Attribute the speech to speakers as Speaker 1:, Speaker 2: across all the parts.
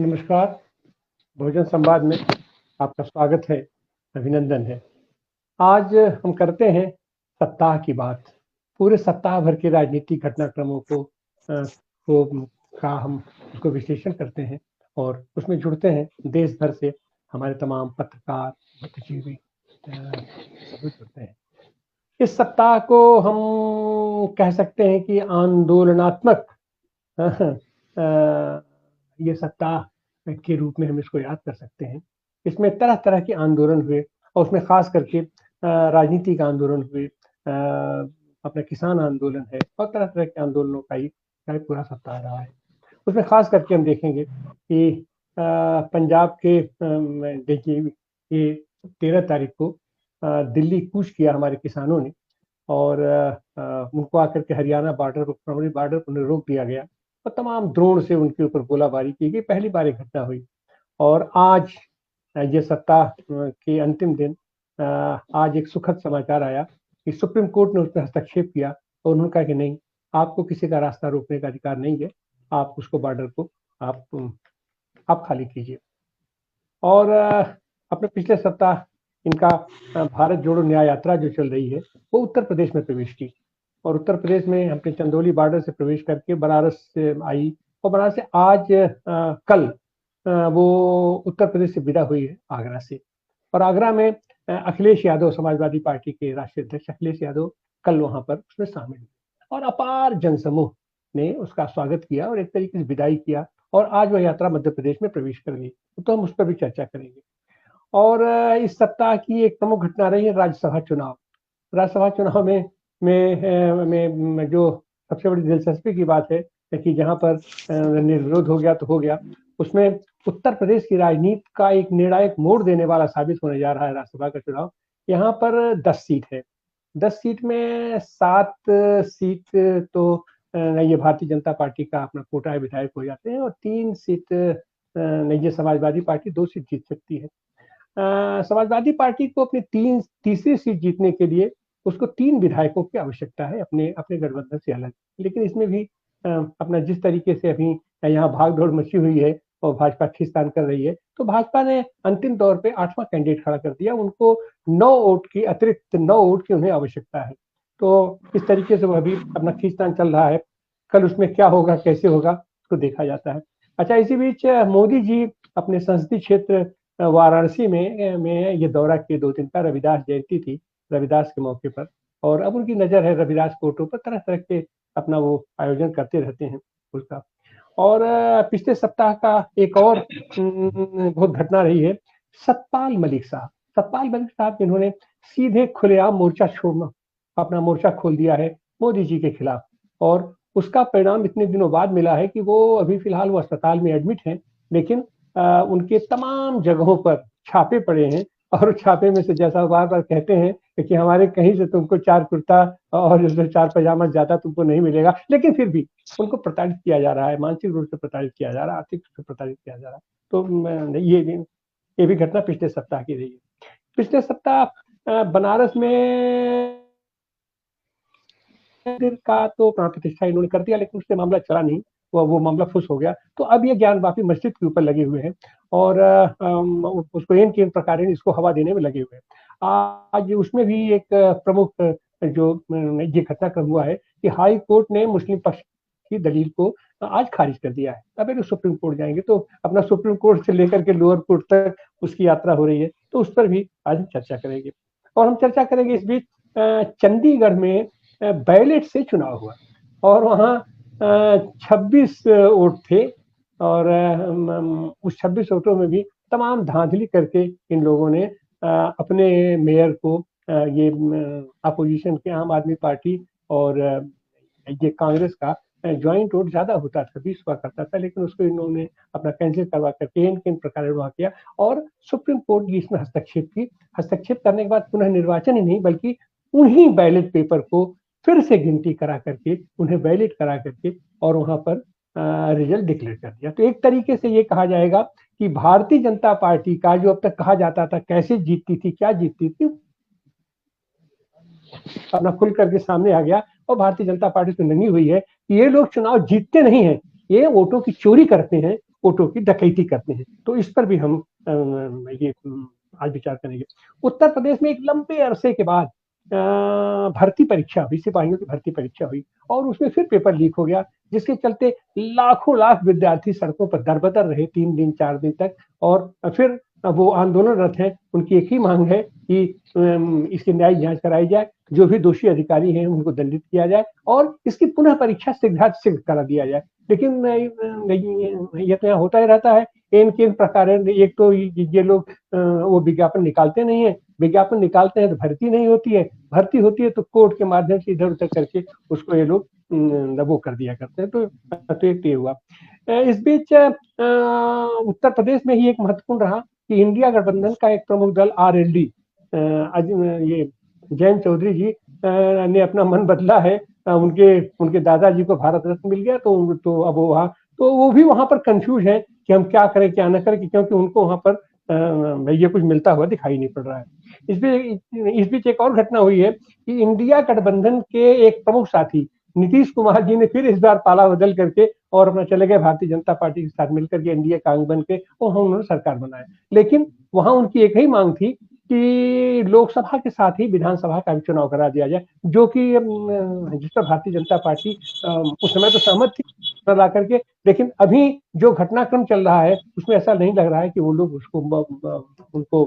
Speaker 1: नमस्कार। भोजन संवाद में आपका स्वागत है, अभिनंदन है। आज हम करते हैं सप्ताह की बात। पूरे सप्ताह भर के राजनीतिक घटनाक्रमों का हम उसको विश्लेषण करते हैं और उसमें जुड़ते हैं देश भर से हमारे तमाम पत्रकार, बुद्धिजीवी सभी जुड़ते हैं। इस सप्ताह को हम कह सकते हैं कि आंदोलनात्मक ये सप्ताह के रूप में हम इसको याद कर सकते हैं। इसमें तरह तरह के आंदोलन हुए और उसमें खास करके राजनीतिक आंदोलन हुए, अपना किसान आंदोलन है और तरह तरह के आंदोलनों का ही पूरा सप्ताह रहा है। उसमें खास करके हम देखेंगे कि पंजाब के देखिए ये 13 तारीख को दिल्ली कूच किया हमारे किसानों ने और उनको आकर के हरियाणा बॉर्डर पर रोक दिया गया और तमाम ड्रोन से उनके ऊपर गोलाबारी की गई। पहली बार एक घटना हुई और आज ये सप्ताह के अंतिम दिन आज एक सुखद समाचार आया कि सुप्रीम कोर्ट ने उसमें हस्तक्षेप किया और उन्होंने कहा कि नहीं, आपको किसी का रास्ता रोकने का अधिकार नहीं है, आप उसको बॉर्डर को आप खाली कीजिए। और अपने पिछले सप्ताह इनका भारत जोड़ो न्याय यात्रा जो चल रही है वो उत्तर प्रदेश में प्रवेश की और उत्तर प्रदेश में अपने चंदौली बॉर्डर से प्रवेश करके बनारस से आई और बनारस से आज कल वो उत्तर प्रदेश से विदा हुई है आगरा से। और आगरा में अखिलेश यादव, समाजवादी पार्टी के राष्ट्रीय अध्यक्ष अखिलेश यादव कल वहां पर उसमें शामिल हुए और अपार जनसमूह ने उसका स्वागत किया और एक तरीके से विदाई किया और आज वह यात्रा मध्य प्रदेश में प्रवेश कर गई। तो हम उस पर भी चर्चा करेंगे। और इस सप्ताह की एक प्रमुख घटना रही है राज्यसभा चुनाव। राज्यसभा चुनाव में जो सबसे बड़ी दिलचस्पी की बात है कि जहां पर निर्विरोध हो गया तो हो गया, उसमें उत्तर प्रदेश की राजनीति का एक निर्णायक मोड़ देने वाला साबित होने जा रहा है राज्यसभा का चुनाव। यहाँ पर 10 सीट है। 10 सीट में 7 सीट तो ये भारतीय जनता पार्टी का अपना कोटा है, विधायक हो जाते हैं और 3 सीट ये समाजवादी पार्टी 2 सीट जीत सकती है। समाजवादी पार्टी को अपनी तीसरी सीट जीतने के लिए उसको 3 विधायकों की आवश्यकता है अपने अपने गठबंधन से अलग। लेकिन इसमें भी अपना जिस तरीके से अभी यहाँ भागदौड़ मची हुई है और भाजपा खींचतान कर रही है, तो भाजपा ने अंतिम तौर पे 8वां कैंडिडेट खड़ा कर दिया। उनको 9 वोट की अतिरिक्त 9 वोट की उन्हें आवश्यकता है। तो इस तरीके से वह भी अपना खींचतान चल रहा है। कल उसमें क्या होगा, कैसे होगा, तो देखा जाता है। अच्छा, इसी बीच मोदी जी अपने संसदीय क्षेत्र वाराणसी में ये दौरा किए 2 दिन का। रविदास जयंती थी, रविदास के मौके पर, और अब उनकी नजर है रविदास कोटों पर, तरह तरह के अपना वो आयोजन करते रहते हैं उसका। और पिछले सप्ताह का एक और बहुत घटना रही है सतपाल मलिक साहब जिन्होंने सीधे खुलेआम अपना मोर्चा खोल दिया है मोदी जी के खिलाफ। और उसका परिणाम इतने दिनों बाद मिला है कि वो अभी फिलहाल वो अस्पताल में एडमिट हैं, लेकिन उनके तमाम जगहों पर छापे पड़े हैं और छापे में से जैसा बार बार कहते हैं कि हमारे कहीं से तुमको 4 कुर्ता और 4 पैजामा ज्यादा तुमको नहीं मिलेगा, लेकिन फिर भी उनको प्रताड़ित किया जा रहा है, मानसिक रूप से प्रताड़ित किया जा रहा है, आर्थिक रूप से प्रताड़ित किया जा रहा है। तो ये भी घटना पिछले सप्ताह की रही है। पिछले सप्ताह बनारस में का तो प्राण प्रतिष्ठा इन्होंने कर दिया, लेकिन उससे मामला चला नहीं, वो मामला फुस हो गया। तो अब ये ज्ञानवापी मस्जिद के ऊपर लगे हुए हैं और उसको इन प्रकार इसको हवा देने में लगे हुए हैं। आज उसमें भी एक प्रमुख जो ये घटनाक्रम हुआ है कि हाई कोर्ट ने मुस्लिम पक्ष की दलील को आज खारिज कर दिया है। अब अगर सुप्रीम कोर्ट जाएंगे तो अपना सुप्रीम कोर्ट से लेकर के लोअर कोर्ट तक उसकी यात्रा हो रही है, तो उस पर भी आज हम चर्चा करेंगे। और हम चर्चा करेंगे इस बीच चंडीगढ़ में बैलेट से चुनाव हुआ और वहाँ 26 वोट थे और उस 26 वोटों में भी तमाम धांधली करके इन लोगों ने अपने मेयर को ये अपोजिशन के आम आदमी पार्टी और ये कांग्रेस का ज्वाइंट वोट ज्यादा होता था, 20 हुआ करता था, लेकिन उसको इन्होंने अपना कैंसिल करवा करके इन प्रकार वहाँ किया और सुप्रीम कोर्ट की इसमें हस्तक्षेप की। हस्तक्षेप करने के बाद पुनः निर्वाचन ही नहीं बल्कि उन्हीं बैलेट पेपर को फिर से गिनती करा करके उन्हें वैलिड करा करके और वहां पर रिजल्ट डिक्लेयर कर दिया। तो एक तरीके से ये कहा जाएगा कि भारतीय जनता पार्टी का जो अब तक कहा जाता था कैसे जीतती थी, क्या जीतती थी, अपना खुल करके सामने आ गया और भारतीय जनता पार्टी तो नंगी हुई है कि ये लोग चुनाव जीतते नहीं है, ये वोटों की चोरी करते हैं वोटों की डकैती करते हैं। तो इस पर भी हम ये आज विचार करेंगे। उत्तर प्रदेश में एक लंबे अरसे के बाद भर्ती परीक्षा हुई, सिपाहियों की भर्ती परीक्षा हुई और उसमें फिर पेपर लीक हो गया, जिसके चलते लाखों लाख विद्यार्थी सड़कों पर दरबदर रहे 3 दिन 4 दिन तक। और फिर वो आंदोलनरत हैं, उनकी एक ही मांग है कि इसकी न्यायिक जांच कराई जाए, जो भी दोषी अधिकारी हैं उनको दंडित किया जाए और इसकी पुनः परीक्षा शीघ्र करा दिया जाए। लेकिन ये तो यहाँ होता ही रहता है, इन प्रकार। एक तो ये लोग वो विज्ञापन निकालते नहीं है, विज्ञापन निकालते हैं तो भर्ती नहीं होती है, भर्ती होती है तो कोर्ट के माध्यम से इधर उधर करके उसको ये लोग वो कर दिया करते हैं। तो एक ये हुआ। इस बीच उत्तर प्रदेश में ही एक महत्वपूर्ण रहा कि इंडिया गठबंधन का एक प्रमुख दल आरएलडी, ये जयंत चौधरी जी ने अपना मन बदला है। उनके दादाजी को भारत रत्न मिल गया, तो अब वो भी वहां पर कंफ्यूज है कि हम क्या करें क्या ना करें, क्योंकि उनको वहां पर ये कुछ मिलता हुआ दिखाई नहीं पड़ रहा है। इस बीच एक और घटना हुई है कि इंडिया गठबंधन के एक प्रमुख साथी नीतीश कुमार जी ने फिर इस बार पाला बदल करके और अपना चले गए भारतीय जनता पार्टी के साथ मिलकर के एनडीए का अंग बन के और उन्होंने सरकार बनाया। लेकिन वहां उनकी एक ही मांग थी कि लोकसभा के साथ ही विधानसभा का भी चुनाव करा दिया जाए, जो कि जिस पर भारतीय जनता पार्टी उस समय तो सहमत थी ला करके। लेकिन अभी जो घटनाक्रम चल रहा है उसमें ऐसा नहीं लग रहा है कि वो लोग उनको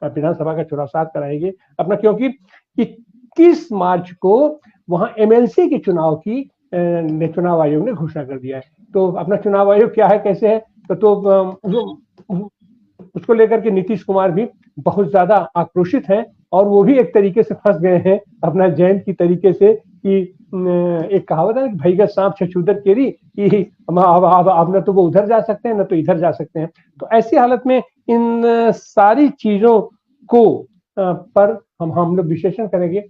Speaker 1: विधानसभा का चुनाव साथ कराएंगे अपना, क्योंकि 21 मार्च को वहां एमएलसी के चुनाव की चुनाव आयोग ने घोषणा कर दिया है। तो अपना चुनाव आयोग क्या है कैसे है, उसको लेकर के नीतीश कुमार भी बहुत ज्यादा आक्रोशित हैं और वो भी एक तरीके से फंस गए हैं अपना जयंत की तरीके से कि एक कहावत है भैया सांप छछूदर केरी कि अब न तो वो उधर जा सकते हैं न तो इधर जा सकते हैं। तो ऐसी हालत में इन सारी चीजों को पर हम लोग विश्लेषण करेंगे।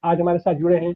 Speaker 1: आज हमारे साथ जुड़े हैं